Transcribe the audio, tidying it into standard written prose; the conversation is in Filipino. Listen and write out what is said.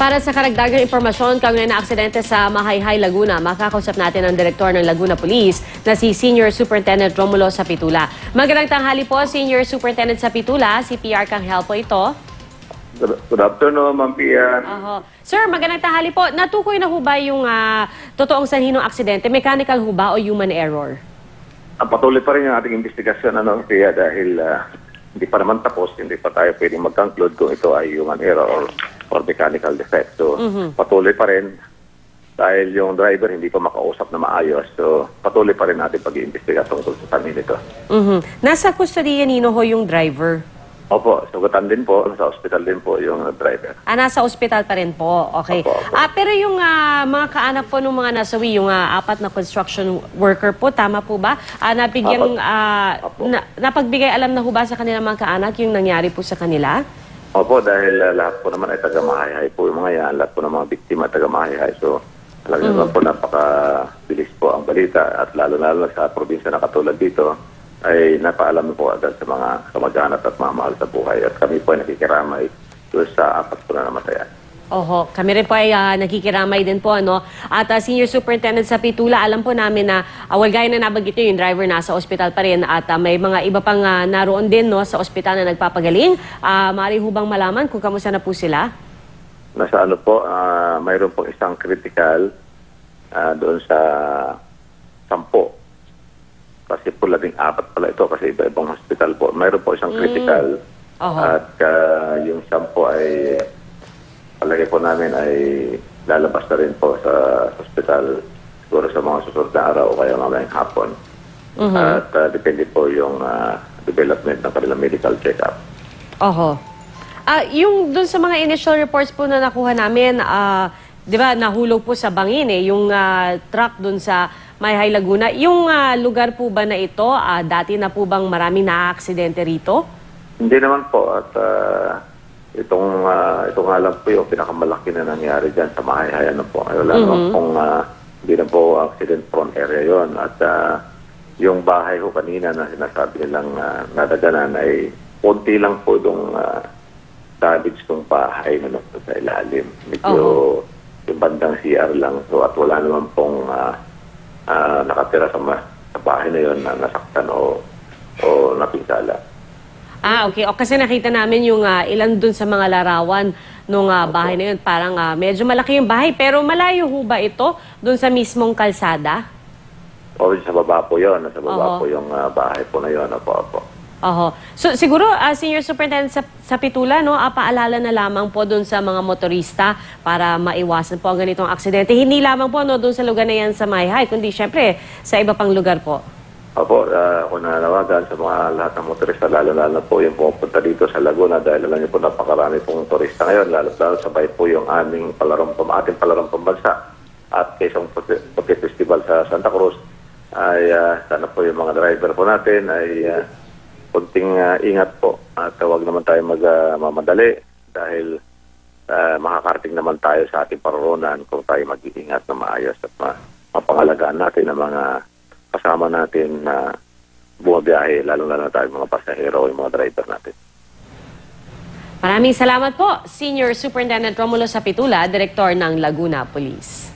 Para sa karagdagang impormasyon kaugnay na aksidente sa Mahayhay, Laguna, makakausap natin ang direktor ng Laguna Police na si Senior Superintendent Romulo Sapitula. Magandang tanghali po, Senior Superintendent Sapitula. Si PR Canghel po ito. Good afternoon, Ma'am Pia. Sir, magandang tanghali po. Natukoy na ho ba yung totoong sanhi ng aksidente? Mechanical ho ba o human error? Patuloy pa rin ang ating investigasyon, Pia, dahil hindi pa naman tapos, hindi pa tayo pwedeng mag-conclude kung ito ay human error or mechanical defect. So, patuloy pa rin dahil yung driver hindi pa makausap na maayos. So, patuloy pa rin natin pag-iimbestiga tungkol sa sanhi nito. Nasa kustodiya nino ho yung driver? Opo, sugatan din po, sa hospital din po yung driver. Nasa ospital pa rin po. Okay. Opo. Pero yung mga kaanak po ng mga nasawi, yung apat na construction worker po, tama po ba? Napagbigay alam na ho ba sa kanilang mga kaanak yung nangyari po sa kanila? Opo, dahil lahat po naman ay taga-Mahayhay po yung mga yan. Lahat po ng mga biktima ay taga-Mahayhay. So, talagang naman po napakabilis po ang balita at lalo-lalo sa probinsya na katulad dito ay napaalam po agad sa mga kamag-anak at mga mahal sa buhay. At kami po ay nakikiramay doon sa apat po na namatayan. Oho, kami rin po ay nakikiramay din po, ano? At Senior Superintendent Sapitula, alam po namin na gaya na nabanggit nyo, yung driver nasa ospital pa rin at may mga iba pang naroon din, no, sa ospital na nagpapagaling. Maaari ho bang malaman kung kamusta na po sila? Nasa ano po, mayroon pong isang critical doon sa 10. Kasi po 14 pala ito kasi iba-ibang hospital po. Mayroon po isang critical at yung 10 ay palagay po namin ay lalabas na rin po sa hospital siguro sa mga susunod na araw o kaya mamayang hapon. At depende po yung development ng kanilang medical check-up. Yung dun sa mga initial reports po na nakuha namin, di ba, nahulog po sa bangin yung truck dun sa Mahayhay, Laguna. Yung lugar po ba na ito, dati na po bang maraming na-aksidente rito? Hindi naman po at ito nga lang po yung pinakamalaki na nangyari dyan sa Mahayhay. Wala naman pong hindi na po accident-prone area yon. At yung bahay ko kanina na sinasabi nilang nadaganan ay konti lang po itong damage ng bahay na sa ilalim. Medyo yung bandang CR lang. So, at wala naman pong nakatira sa bahay na yon na nasaktan o napinsala. Okay. Kasi nakita namin yung ilan dun sa mga larawan nung bahay na yun. Parang medyo malaki yung bahay. Pero malayo ho ba ito dun sa mismong kalsada? O, sa baba po yun. Sa baba po yung bahay po na yun. So, siguro, Senior Superintendent Sapitula, no, paalala na lamang po dun sa mga motorista para maiwasan po ang ganitong aksidente. Hindi lamang po dun sa lugar na yan sa Mahayhay, kundi syempre sa iba pang lugar po. Opo, ako nananawagan sa mga lahat ng motorista, lalo-lalo po yung pupunta dito sa Laguna dahil alam niyo po napakarami pong motorista ngayon, lalo-lalo sabay po yung ating palarong pambansa at Quezon Puti Festival sa Santa Cruz ay sana po yung mga driver po natin ay kunting ingat po at huwag naman tayo magmamadali dahil makakarating naman tayo sa ating paroroonan kung tayo mag-iingat na maayos at mapangalagaan natin ang mga kasama natin na bumabiyahe, lalo-lalo na tayo mga pasahero o yung mga driver natin. Maraming salamat po, Senior Superintendent Romulo Sapitula, Direktor ng Laguna Police.